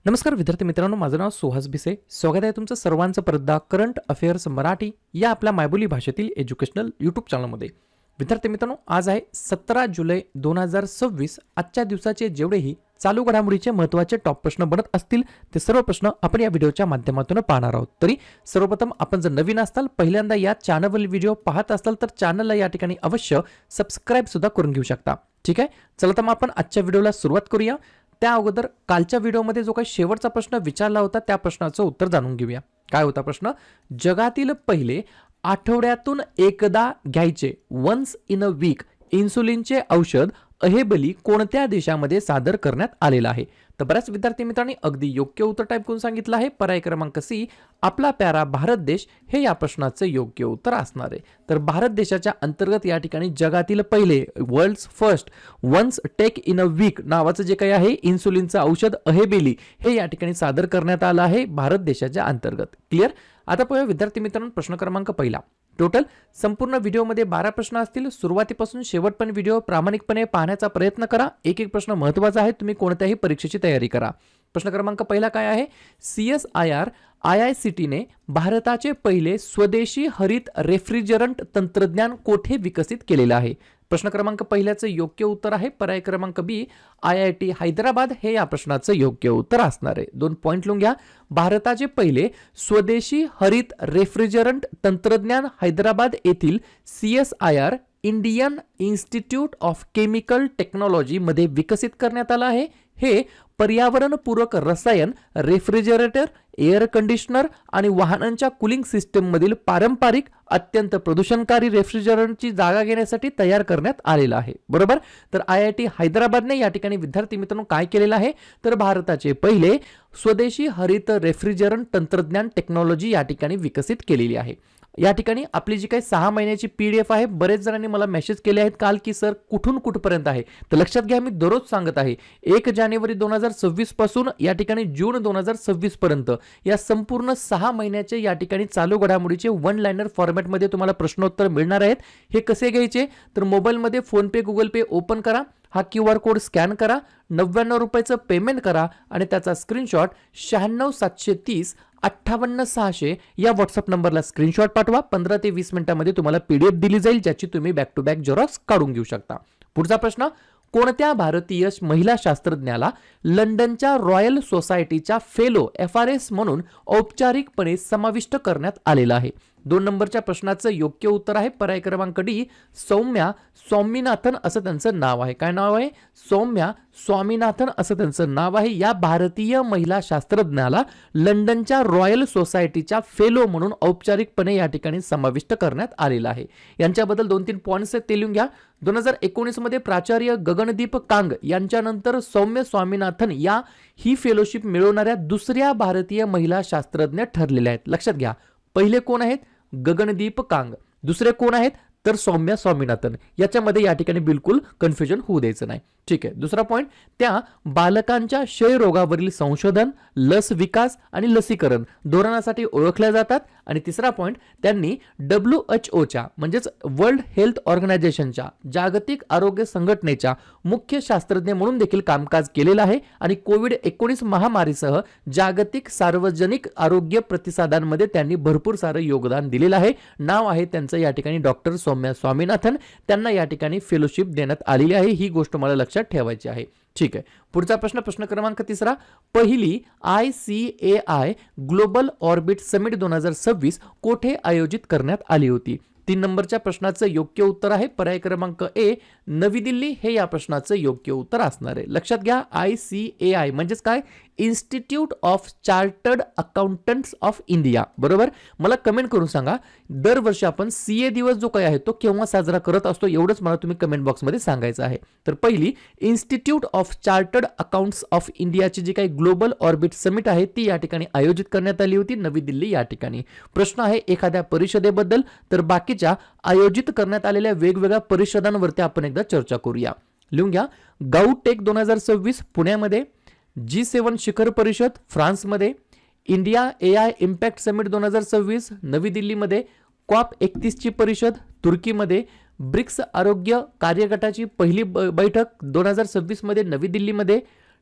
नमस्कार विद्यार्थी मित्रांनो, माझं नाव सुहास भिसे. स्वागत आहे तुमचं सर्वांचं परतदा करंट अफेअर्स मराठी या आपल्या मायबोली भाषेतील एज्युकेशनल यूट्यूब चॅनलमध्ये. विद्यार्थी मित्रांनो, आज आहे 17 जुलै 2026. आजच्या दिवसाचे जेवढेही चालू घडामोडीचे महत्त्वाचे टॉप प्रश्न बनत असतील ते सर्व प्रश्न आपण या व्हिडिओच्या माध्यमातून पाहणार आहोत. तरी सर्वप्रथम आपण जर नवीन असाल, पहिल्यांदा या चॅनलवरील व्हिडिओ पाहत असाल तर चॅनलला या ठिकाणी अवश्य सबस्क्राईब सुद्धा करून घेऊ शकता. ठीक आहे, चला तर मग आपण आजच्या व्हिडिओला सुरुवात करूया. त्या अगोदर कालच्या व्हिडिओमध्ये जो काही शेवटचा प्रश्न विचारला होता त्या प्रश्नाचं उत्तर जाणून घेऊया. काय होता प्रश्न? जगातील पहिले आठवड्यातून एकदा घ्यायचे वन्स इन अ वीक इन्सुलिनचे औषध अहेबली कोणत्या देशामध्ये सादर करण्यात आलेलं आहे? तर बऱ्याच विद्यार्थी मित्रांनी अगदी योग्य उत्तर टाईप करून सांगितलं आहे. पर्याय क्रमांक सी, आपला प्यारा भारत देश हे या प्रश्नाचं योग्य उत्तर असणार आहे. तर भारत देशाच्या अंतर्गत या ठिकाणी जगातील पहिले world's first ones take in a week नावाचं जे काही आहे इन्सुलिनचं औषध अहेबेली हे या ठिकाणी सादर करण्यात आलं आहे भारत देशाच्या अंतर्गत. क्लिअर? आता पाहूया विद्यार्थी मित्रांनो, प्रश्न क्रमांक पहिला. टोटल संपूर्ण व्हिडिओमध्ये 12 प्रश्न असतील. सुरुवातीपासून शेवटपर्यंत व्हिडिओ प्रामाणिकपणे पाहण्याचा प्रयत्न करा. एक एक प्रश्न महत्त्वाचा आहे, तुम्ही कोणत्याही परीक्षेची तयारी करा. प्रश्न क्रमांक पहिला काय आहे? CSIR IICTने भारताचे पहिले स्वदेशी हरित रेफ्रिजरंट तंत्रज्ञान कोठे विकसित केलेलं आहे? प्रश्न क्रमांक पहिल्याचं योग्य उत्तर आहे पर्याय क्रमांक बी, IIT हैदराबाद हे या प्रश्नाचं योग्य उत्तर असणार आहे. 2 पॉइंट लिहून घ्या. भारताचे पहिले स्वदेशी हरित रेफ्रिजरंट तंत्रज्ञान हैदराबाद येथील CSIR Indian institute of chemical technology मध्ये विकसित करण्यात आलं आहे. हे पर्यावरणपूरक रसायन रेफ्रिजरेटर, एअर कंडिशनर आणि वाहनांच्या कूलिंग सिस्टम मधील पारंपरिक अत्यंत प्रदूषणकारी रेफ्रिजरंटची जागा घेण्यासाठी तयार करण्यात आलेला आहे. बरोबर? तर IIT हैदराबादने या ठिकाणी विद्यार्थी मित्रांनो काय केलेलं आहे? तर भारताचे पहिले स्वदेशी हरित रेफ्रिजरंट तंत्रज्ञान टेक्नॉलॉजी या ठिकाणी विकसित केलेली आहे. या ठिकाणी आपली जी काही 6 महिन्याची PDF आहे, बरेच जणांनी मला मेसेज केले आहेत काल की सर कुठून कुठपर्यंत आहे. तर लक्षात घ्या, मी दररोज सांगत आहे 1 जानेवारी 2026 पासून या ठिकाणी जून 2026 पर्यंत या संपूर्ण 6 महिन्याचे या ठिकाणी चालू घडामोडीचे वन लाइनर फॉर्मॅटमध्ये तुम्हाला प्रश्नोत्तर मिळणार आहेत. हे कसे घ्यायचे? तर मोबाईलमध्ये फोनपे गुगल पे ओपन करा, हा QR कोड स्कॅन करा, 99 रुपयाचं पेमेंट करा आणि त्याचा स्क्रीनशॉट 96730 58 600 या व्हॉट्सअप नंबरला स्क्रीनशॉट पाठवा. 15 ते 20 मिनिटांमध्ये तुम्हाला PDF दिली जाईल, ज्याची तुम्ही बॅक टू बॅक झेरॉक्स काढून घेऊ शकता. पुढचा प्रश्न. कोणत्या भारतीय महिला शास्त्रज्ञाला लंडनच्या रॉयल सोसायटीच्या फेलो FRS म्हणून औपचारिकपणे समाविष्ट करण्यात आलेलं आहे? 2 नंबरच्या प्रश्नाचं योग्य उत्तर आहे पर्याय क्रमांक डी, सौम्या स्वामीनाथन असं त्यांचं नाव आहे. काय नाव आहे? सौम्या स्वामीनाथन असं त्यांचं नाव आहे. या भारतीय महिला शास्त्रज्ञाला लंडनच्या रॉयल सोसायटीच्या फेलो म्हणून औपचारिकपणे या ठिकाणी समाविष्ट करण्यात आलेलं आहे. यांच्याबद्दल 2-3 पॉइंट्स आहेत ते लिहून घ्या. 2019 मध्ये प्राचार्य गगनदीप कांग यांच्यानंतर सौम्य स्वामीनाथन या ही फेलोशिप मिळवणाऱ्या दुसऱ्या भारतीय महिला शास्त्रज्ञ ठरलेल्या आहेत. लक्षात घ्या, पहिले कोण आहेत? गगनदीप कांग. दुसरे कोण आहेत? तर सौम्या स्वामीनाथन. याच्यामध्ये या ठिकाणी बिलकुल कन्फ्युजन होऊ द्यायचं नाही. ठीक आहे. दुसरा पॉइंट, त्या बालकांच्या क्षयरोगावरील संशोधन, लस विकास आणि लसीकरण धोरणासाठी ओळखल्या जातात. आणि तिसरा पॉइंट, त्यांनी WHO म्हणजेच वर्ल्ड हेल्थ ऑर्गनायझेशनच्या जागतिक आरोग्य संघटनेच्या मुख्य शास्त्रज्ञ म्हणून देखील कामकाज केलेलं आहे. आणि COVID-19 महामारीसह जागतिक सार्वजनिक आरोग्य प्रतिसादांमध्ये त्यांनी भरपूर सारं योगदान दिलेलं आहे. नाव आहे त्यांचं या ठिकाणी डॉक्टर सौम्या स्वामीनाथन. त्यांना या ठिकाणी फेलोशिप देण्यात आलेली आहे. ही गोष्ट मला लक्षात ठेवायची आहे. ठीक आहे. पुढचा प्रश्न, प्रश्न क्रमांक 3. पहिली ICAI ग्लोबल ऑर्बिट समिट 2026 कोठे आयोजित करण्यात आली होती? 3 नंबरच्या प्रश्नाचं योग्य उत्तर आहे पर्याय क्रमांक ए, नवी दिल्ली हे या प्रश्नाचं योग्य उत्तर असणार आहे. लक्षात घ्या, ICAI म्हणजेच काय? Institute of chartered accountants of India. बरोबर? मला कमेंट करून सांगा, दरवर्षी आपण CA दिवस जो काही आहे तो केव्हा साजरा करत असतो, एवढंच मला तुम्ही कमेंट बॉक्समध्ये सांगायचं आहे. तर पहिली institute of chartered accounts of इंडियाची जी काही ग्लोबल ऑर्बिट समिट आहे ती या ठिकाणी आयोजित करण्यात आली होती नवी दिल्ली या ठिकाणी. प्रश्न आहे एखाद्या परिषदेबद्दल, तर बाकीच्या आयोजित करण्यात आलेल्या वेगवेगळ्या परिषदांवरती आपण एकदा चर्चा करूया. लिहून घ्या. गाऊटेक 2026 पुण्यामध्ये, G7 शिखर परिषद फ्रान्समध्ये, इंडिया AI इम्पॅक्ट समिट 2026 नवी दिल्लीमध्ये, COP31 ची परिषद तुर्कीमध्ये, ब्रिक्स आरोग्य कार्यगटाची पहिली बैठक 2026 मध्ये नवी दिल्लीमध्ये,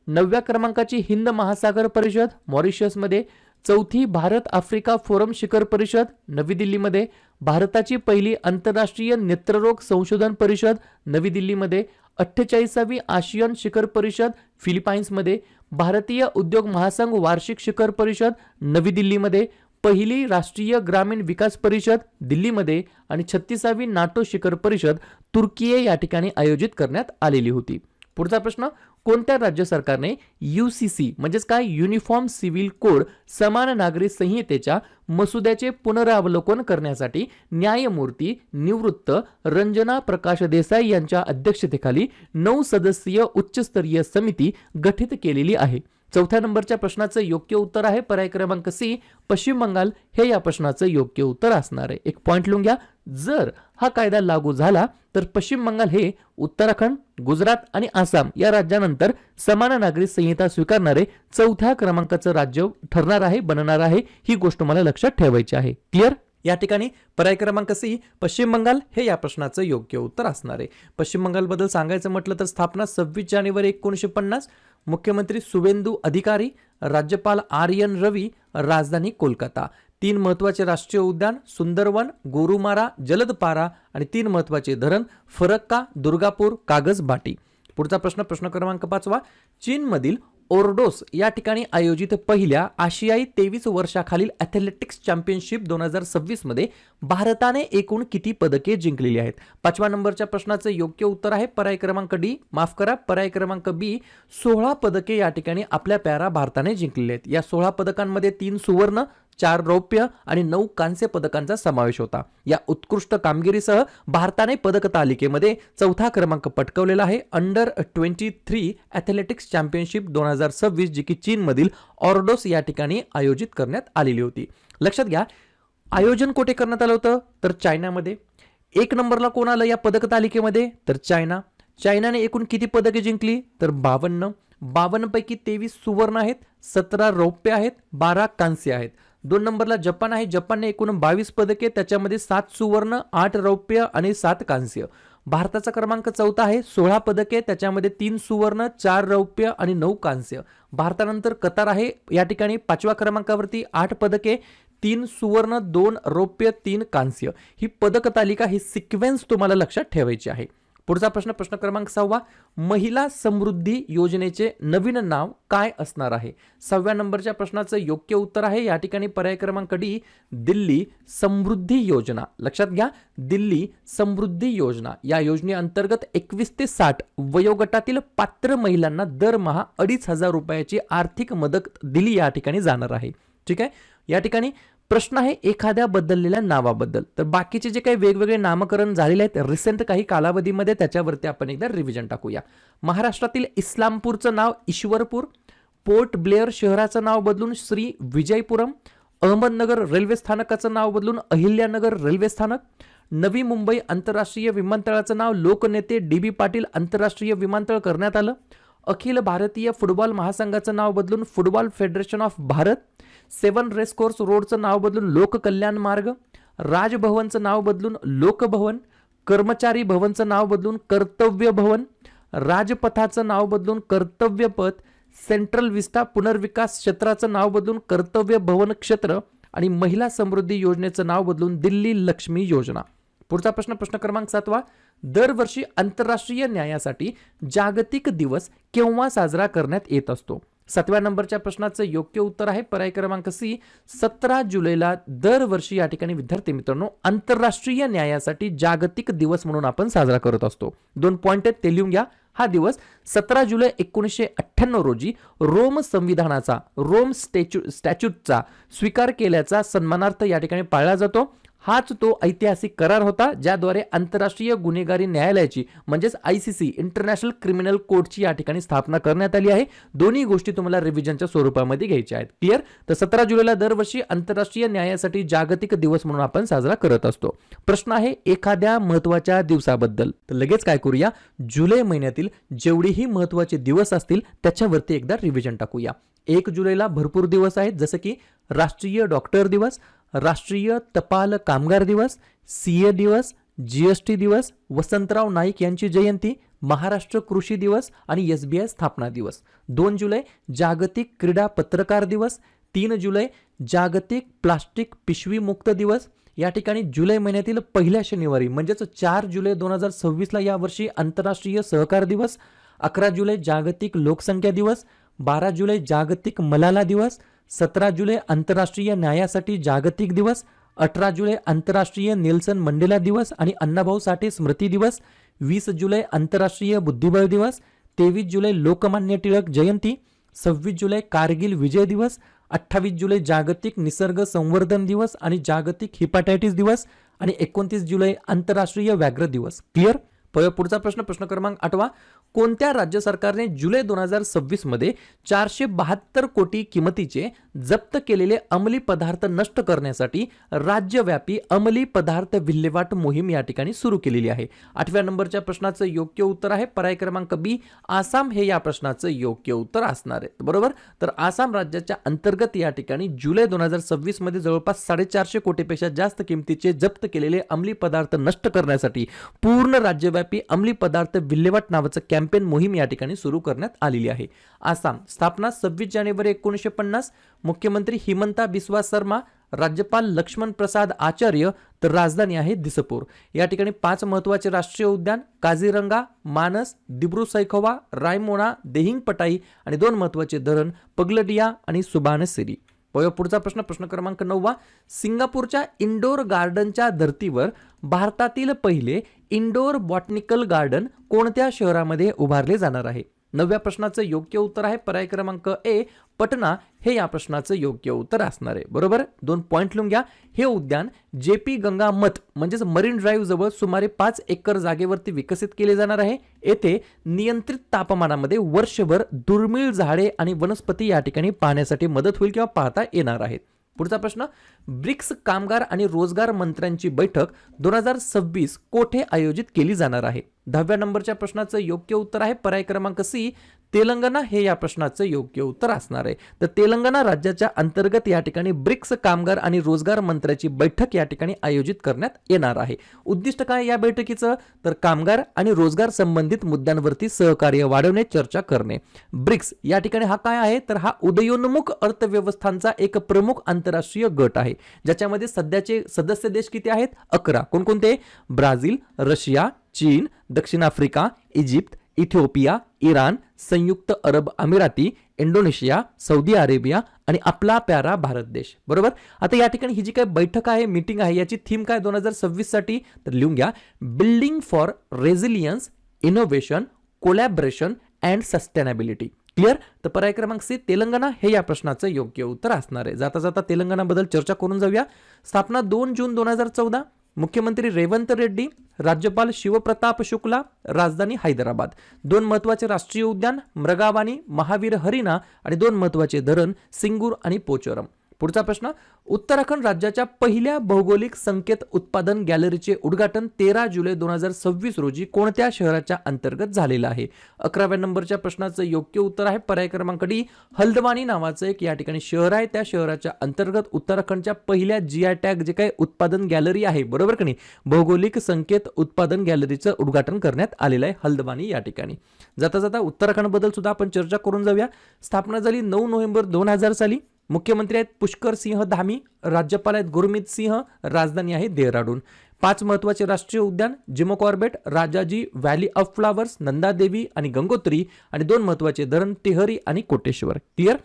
9व्या क्रमांकाची हिंद महासागर परिषद मॉरिशसमध्ये, 4थी भारत आफ्रिका फोरम शिखर परिषद नवी दिल्लीमध्ये, भारताची पहिली आंतरराष्ट्रीय नेत्ररोग संशोधन परिषद नवी दिल्लीमध्ये, 48वी आशियन शिखर परिषद फिलिपाईन्समध्ये, भारतीय उद्योग महासंघ वार्षिक शिखर परिषद नवी दिल्लीमध्ये, पहिली राष्ट्रीय ग्रामीण विकास परिषद दिल्लीमध्ये आणि 36वी नाटो शिखर परिषद तुर्की या ठिकाणी आयोजित करण्यात आलेली होती. पुढचा प्रश्न, कोणत्या राज्य सरकारने UCC म्हणजेच काय युनिफॉर्म सिव्हिल कोड समान नागरी संहितेच्या मसुद्याचे पुनरावलोकन करण्यासाठी न्यायमूर्ती निवृत्त रंजना प्रकाश देसाई यांच्या अध्यक्षतेखाली 9 सदस्यीय उच्चस्तरीय समिती गठीत केलेली आहे? चौथ्या नंबरच्या प्रश्नाचं योग्य उत्तर आहे पर्याय क्रमांक सी, पश्चिम बंगाल हे या प्रश्नाचं योग्य उत्तर असणार आहे. एक पॉइंट लिहून घ्या. जर हा कायदा लागू झाला तर पश्चिम बंगाल हे उत्तराखंड, गुजरात आणि आसाम या राज्यानंतर समान नागरी संहिता स्वीकारणारे 4थ्या क्रमांकाचं राज्य ठरणार आहे, बनणार आहे. ही गोष्ट मला लक्षात ठेवायची आहे. क्लिअर? या ठिकाणी पर्याय क्रमांक सी, पश्चिम बंगाल हे या प्रश्नाचं योग्य उत्तर असणार आहे. पश्चिम बंगालबद्दल सांगायचं म्हटलं तर स्थापना 26 जानेवारी 1950, मुख्यमंत्री शुवेंदू अधिकारी, राज्यपाल RN रवी, राजधानी कोलकाता. 3 महत्वाचे राष्ट्रीय उद्यान सुंदरवन, गोरुमारा, जलदपारा आणि 3 महत्वाचे धरण फरक्का, दुर्गापूर, कागज बाटी. पुढचा प्रश्न, प्रश्न क्रमांक 5वा, चीनमधील ओर्डोस या ठिकाणी आयोजित पहिल्या आशियाई 23 वर्षाखालील ॲथलेटिक्स चॅम्पियनशिप 2026 मध्ये भारताने एकूण किती पदके जिंकलेली आहेत? 5व्या नंबरच्या प्रश्नाचं योग्य उत्तर आहे पर्याय क्रमांक डी, माफ करा पर्याय क्रमांक बी. 16 पदके या ठिकाणी आपल्या प्यारा भारताने जिंकलेली आहेत. या 16 पदकांमध्ये 3 सुवर्ण, 4 रौप्य आणि 9 कांस्य पदकांचा समावेश होता. या उत्कृष्ट कामगिरीसह भारताने पदक तालिकेमध्ये 4था क्रमांक पटकावलेला आहे. अंडर 23 ॲथलेटिक्स चॅम्पियनशिप 2026 जी की चीनमधील ऑर्डोस या ठिकाणी आयोजित करण्यात आलेली होती. लक्षात घ्या, आयोजन कुठे करण्यात आलं होतं तर चायनामध्ये. 1 नंबरला कोण आलं या पदक तालिकेमध्ये तर चायना. चायनाने एकूण किती पदके जिंकली तर 52. 52 पैकी 23 सुवर्ण आहेत, 17 रौप्य आहेत, 12 कांस्य आहेत. 2 नंबरला जपान आहे. जपानने एकूण 22 पदके, त्याच्यामध्ये 7 सुवर्ण, 8 रौप्य आणि 7 कांस्य. भारताचा क्रमांक 4था आहे. 16 पदके, त्याच्यामध्ये 3 सुवर्ण, 4 रौप्य आणि 9 कांस्य. भारतानंतर कतार आहे या ठिकाणी 5व्या क्रमांकावरती, 8 पदके, 3 सुवर्ण, 2 रौप्य, 3 कांस्य. ही पदक तालिका, ही सिक्वेन्स तुम्हाला लक्षात ठेवायची आहे. पुढचा प्रश्न, प्रश्न क्रमांक 6वा, महिला समृद्धी योजनेचे नवीन नाव काय असणार आहे? 6व्या नंबरच्या प्रश्नाचं योग्य उत्तर आहे या ठिकाणी पर्याय क्रमांक डी, दिल्ली समृद्धी योजना. लक्षात घ्या, दिल्ली समृद्धी योजना. या योजनेअंतर्गत 21 ते 60 वयोगटातील पात्र महिलांना दरमहा 2,500 रुपयाची आर्थिक मदत दिली या ठिकाणी जाणार आहे. ठीक आहे. या ठिकाणी प्रश्न आहे एखाद्या बदललेल्या नावाबद्दल. तर बाकीचे जे काही वेगवेगळे नामकरण झालेले आहेत रिसेंट काही कालावधीमध्ये, त्याच्यावरती आपण एकदा रिव्हिजन टाकूया. महाराष्ट्रातील इस्लामपूरचं नाव ईश्वरपूर, पोर्ट ब्लेअर शहराचं नाव बदलून श्री विजयपुरम, अहमदनगर रेल्वे स्थानकाचं नाव बदलून अहिल्यानगर रेल्वे स्थानक, नवी मुंबई आंतरराष्ट्रीय विमानतळाचं नाव लोकनेते DB पाटील आंतरराष्ट्रीय विमानतळ करण्यात आलं. अखिल भारतीय फुटबॉल महासंघाचं नाव बदलून football federation of Bharat, 7 racecourse रोडचं नाव बदलून लोककल्याण मार्ग, राजभवनचं नाव बदलून लोकभवन, कर्मचारी भवनचं नाव बदलून कर्तव्य भवन, राजपथाचं नाव बदलून कर्तव्य पथ, सेंट्रल विस्टा पुनर्विकास क्षेत्राचं नाव बदलून कर्तव्य भवन क्षेत्र आणि महिला समृद्धी योजनेचं नाव बदलून दिल्ली लक्ष्मी योजना. पुढचा प्रश्न, प्रश्न क्रमांक 7वा, दरवर्षी आंतरराष्ट्रीय न्यायासाठी जागतिक दिवस केव्हा साजरा करण्यात येत असतो? 7व्या नंबरच्या प्रश्नाचं योग्य उत्तर आहे पर्याय क्रमांक सी, 17 जुलैला दरवर्षी या ठिकाणी विद्यार्थी मित्रांनो आंतरराष्ट्रीय न्यायासाठी जागतिक दिवस म्हणून आपण साजरा करत असतो. 2 पॉइंट आहेत ते लिहून घ्या. हा दिवस 17 जुलै 1998 रोजी रोम संविधानाचा, रोम स्टॅच्यूटचा स्वीकार केल्याचा सन्मानार्थ या ठिकाणी पाळला जातो. हाच तो ऐतिहासिक करार होता ज्याद्वारे आंतरराष्ट्रीय गुन्हेगारी न्यायालयाची म्हणजेच ICC इंटरनॅशनल क्रिमिनल कोर्टची या ठिकाणी स्थापना करण्यात आली आहे. दोन्ही गोष्टी तुम्हाला रिव्हिजनच्या स्वरूपामध्ये घ्यायच्या आहेत. क्लिअर? तर 17 जुलैला दरवर्षी आंतरराष्ट्रीय न्यायासाठी जागतिक दिवस म्हणून आपण साजरा करत असतो. प्रश्न आहे एखाद्या महत्त्वाच्या दिवसाबद्दल. तर लगेच काय करूया, जुलै महिन्यातील जेवढेही महत्त्वाचे दिवस असतील त्याच्यावरती एकदा रिव्हिजन टाकूया. 1 जुलैला भरपूर दिवस आहेत जसं की राष्ट्रीय डॉक्टर दिवस, राष्ट्रीय टपाल कामगार दिवस, CA दिवस, GST दिवस, वसंतराव नाईक यांची जयंती, महाराष्ट्र कृषी दिवस आणि SBI स्थापना दिवस. 2 जुलै जागतिक क्रीडा पत्रकार दिवस. 3 जुलै जागतिक प्लास्टिक पिशवी मुक्त दिवस. या ठिकाणी जुलै महिन्यातील पहिल्या शनिवारी म्हणजेच 4 जुलै 2026 ला यावर्षी आंतरराष्ट्रीय सहकार दिवस. 11 जुलै जागतिक लोकसंख्या दिवस. 12 जुलै जागतिक मलाला दिवस. 17 जुलै आंतरराष्ट्रीय न्यायासाठी जागतिक दिवस. 18 जुलै आंतरराष्ट्रीय नेल्सन मंडेला दिवस आणि अण्णाभाऊ साठे स्मृती दिवस. 20 जुलै आंतरराष्ट्रीय बुद्धिबळ दिवस. 23 जुलै लोकमान्य टिळक जयंती. 26 जुलै कारगिल विजय दिवस. 28 जुलै जागतिक निसर्ग संवर्धन दिवस आणि जागतिक हिपॅटायटिस दिवस आणि 29 जुलै आंतरराष्ट्रीय व्याघ्र दिवस. क्लिअर? पुढचा प्रश्न क्रमांक 8. कोणत्या राज्य सरकारने जुलै 2026 मध्ये 472 कोटी किमतीचे जप्त केलेले अंमली पदार्थ नष्ट करण्यासाठी राज्यव्यापी अंमली पदार्थ विल्हेवाट मोहीम या ठिकाणी सुरू केलेली आहे? 8व्या नंबरच्या प्रश्नाचं योग्य उत्तर आहे पर्याय क्रमांक B, आसाम हे या प्रश्नाचं योग्य उत्तर असणार आहे. बरोबर. तर आसाम राज्याच्या अंतर्गत या ठिकाणी जुलै 2026 मध्ये जवळपास 450 कोटीपेक्षा जास्त किमतीचे जप्त केलेले अंमली पदार्थ नष्ट करण्यासाठी पूर्ण राज्यव्यापी अंमली पदार्थ विल्हेवाट नावाचं कॅम्पेन मोहीम या ठिकाणी सुरू करण्यात आलेली आहे. आसाम स्थापना 26 जानेवारी 1950. मुख्यमंत्री हिमंता बिस्वा शर्मा. राज्यपाल लक्ष्मण प्रसाद आचार्य. तर राजधानी आहे दिसपूर. या ठिकाणी 5 महत्त्वाचे राष्ट्रीय उद्यान काझीरंगा, मानस, दिब्रू सैखोवा, रायमोना, देहिंग पटाई आणि 2 महत्त्वाचे धरण पगलडिया आणि सुबानसिरी. पुढचा प्रश्न क्रमांक 9. सिंगापूरच्या इंडोर गार्डनच्या धर्तीवर भारतातील पहिले इंडोर बॉटनिकल गार्डन कोणत्या शहरामध्ये उभारले जाणार आहे? 9व्या प्रश्नाचं योग्य उत्तर आहे पर्याय क्रमांक A, पटना हे या प्रश्नाचं योग्य उत्तर असणार आहे. बरोबर. 2 पॉइंट लिहून घ्या. हे उद्यान JP गंगा मठ म्हणजेच मरीन ड्राईव्ह जवळ सुमारे 5 एकर जागेवरती विकसित केले जाणार आहे. येथे नियंत्रित तापमानामध्ये वर्षभर दुर्मिळ झाडे आणि वनस्पती या ठिकाणी पाहण्यासाठी मदत होईल किंवा पाहता येणार आहेत. पुढचा प्रश्न, ब्रिक्स कामगार आणि रोजगार मंत्र्यांची बैठक 2026 कोठे आयोजित केली जाणार आहे? 10व्या नंबरच्या प्रश्नाचं योग्य उत्तर आहे पर्याय क्रमांक C, तेलंगणा हे या प्रश्नाचं योग्य उत्तर असणार आहे. तर तेलंगणा राज्याच्या अंतर्गत या ठिकाणी ब्रिक्स कामगार आणि रोजगार मंत्र्याची बैठक या ठिकाणी आयोजित करण्यात येणार आहे. उद्दिष्ट काय या बैठकीचं? तर कामगार आणि रोजगार संबंधित मुद्द्यांवरती सहकार्य वाढवणे, चर्चा करणे. ब्रिक्स या ठिकाणी हा काय आहे? तर हा उदयोन्मुख अर्थव्यवस्थांचा एक प्रमुख आंतरराष्ट्रीय गट आहे, ज्याच्यामध्ये सध्याचे सदस्य देश किती आहेत? 11. कोणकोणते? ब्राझील, रशिया, चीन, दक्षिण आफ्रिका, इजिप्त, इथिओपिया, इराण, संयुक्त अरब अमिराती, इंडोनेशिया, सौदी अरेबिया आणि आपला प्यारा भारत देश. बरोबर. आता या ठिकाणी ही जी काही बैठक आहे, मीटिंग आहे, याची थीम काय 2026 साठी? तर लिहून घ्या, building for resilience, innovation, collaboration and sustainability. Clear? तर पर्याय क्रमांक C, तेलंगणा हे या प्रश्नाचं योग्य उत्तर असणार आहे. जाता जाता तेलंगणाबद्दल चर्चा करून जाऊया. स्थापना 2 जून 2014. मुख्यमंत्री रेवंत रेड्डी. राज्यपाल शिवप्रताप शुक्ला. राजधानी हैदराबाद. 2 महत्त्वाचे राष्ट्रीय उद्यान मृगावानी, महावीर हरिना आणि 2 महत्त्वाचे धरण सिंगूर आणि पोचोरम. पुढचा प्रश्न, उत्तराखंड राज्याच्या पहिल्या भौगोलिक संकेत उत्पादन गॅलरीचे उद्घाटन 13 जुलै 2026 रोजी कोणत्या शहराच्या अंतर्गत झालेलं आहे? 11व्या नंबरच्या प्रश्नाचं योग्य उत्तर आहे पर्याय क्रमांक D, हल्द्वानी नावाचं एक या ठिकाणी शहर आहे. त्या शहराच्या अंतर्गत उत्तराखंडच्या पहिल्या GI टॅग जे काही उत्पादन गॅलरी आहे, बरोबर की नाही, भौगोलिक संकेत उत्पादन गॅलरीचं उद्घाटन करण्यात आलेलं आहे हल्द्वानी या ठिकाणी. जाता जाता उत्तराखंडबद्दल सुद्धा आपण चर्चा करून जाऊया. स्थापना झाली 9 नोव्हेंबर 2000 साली. मुख्यमंत्री आहेत पुष्कर सिंह धामी. राज्यपाल आहेत गुरमीत सिंह. राजधानी आहे देहराडून. 5 महत्त्वाचे राष्ट्रीय उद्यान Jim Corbett, Rajaji, valley of flowers, Nandadevi आणि गंगोत्री आणि 2 महत्त्वाचे धरण टेहरी आणि कोटेश्वर. क्लिअर?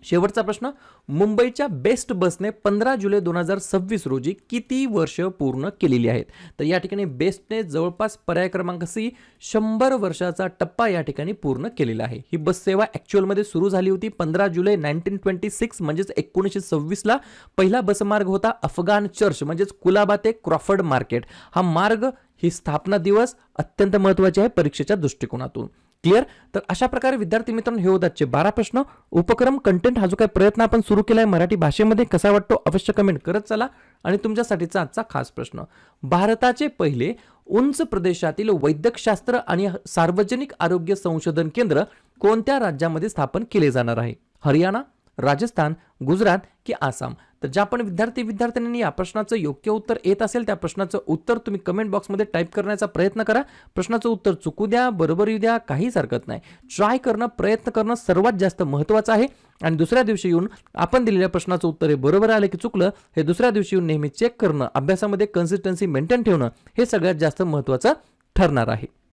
शेवटचा प्रश्न, मुंबईच्या बेस्ट बसने 15 जुलै 2026 रोजी किती वर्ष पूर्ण केलेली आहेत? तर या ठिकाणी बेस्टने जवळपास पर्याय क्रमांक C, 100 वर्षाचा टप्पा या ठिकाणी पूर्ण केलेला आहे. ही बस सेवा ॲक्च्युअलमध्ये सुरू झाली होती 15 जुलै 1926 म्हणजेच 1926 ला. पहिला बसमार्ग होता अफगाण चर्च म्हणजेच कुलाबा ते क्रॉफर्ड मार्केट. हा मार्ग, ही स्थापना दिवस अत्यंत महत्त्वाचे आहे परीक्षेच्या दृष्टिकोनातून. क्लिअर? तर अशा प्रकारे विद्यार्थी मित्रांनो हे होत आजचे 12 प्रश्न. उपक्रम कंटेंट हा जो काही प्रयत्न आपण सुरू केलाय मराठी भाषेमध्ये कसा वाटतो अवश्य कमेंट करत चला. आणि तुमच्यासाठीचा आजचा खास प्रश्न, भारताचे पहिले उंच प्रदेशातील वैद्यकशास्त्र आणि सार्वजनिक आरोग्य संशोधन केंद्र कोणत्या राज्यामध्ये स्थापन केले जाणार आहे? हरियाणा, राजस्थान, गुजरात की आसाम? तर ज्या पण विद्यार्थ्यांनी या प्रश्नाचं योग्य उत्तर येत असेल त्या प्रश्नाचं उत्तर तुम्ही कमेंट बॉक्समध्ये टाईप करण्याचा प्रयत्न करा. प्रश्नाचं उत्तर चुकू द्या, बरोबर येऊ द्या, काहीच हरकत नाही. ट्राय करणं, प्रयत्न करणं सर्वात जास्त महत्त्वाचं आहे. आणि दुसऱ्या दिवशी येऊन आपण दिलेल्या प्रश्नाचं उत्तर हे बरोबर आलं की चुकलं हे दुसऱ्या दिवशी येऊन नेहमी चेक करणं, अभ्यासामध्ये कन्सिस्टन्सी मेंटेन ठेवणं हे सगळ्यात जास्त महत्त्वाचं ठरणार आहे.